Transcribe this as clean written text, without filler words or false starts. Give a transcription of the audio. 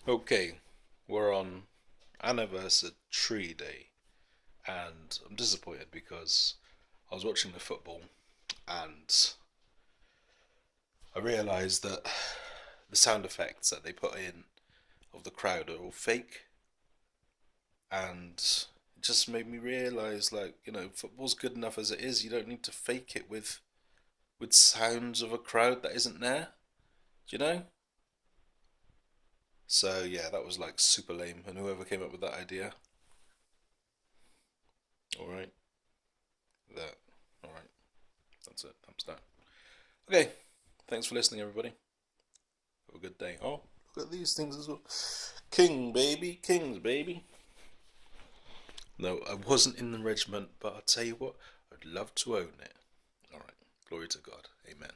Okay, we're on anniversary day, and I'm disappointed because I was watching the football and I realised that the sound effects that they put in of the crowd are all fake, and it just made me realise, like, football's good enough as it is. You don't need to fake it with sounds of a crowd that isn't there. Do you know? So yeah, that was like super lame, and whoever came up with that idea, all right, that, all right. That's it. Thumbs down. Okay. Thanks for listening, everybody. Have a good day. Oh, look at these things as well. King, baby. Kings, baby. No, I wasn't in the regiment, but I'll tell you what, I'd love to own it. All right. Glory to God. Amen.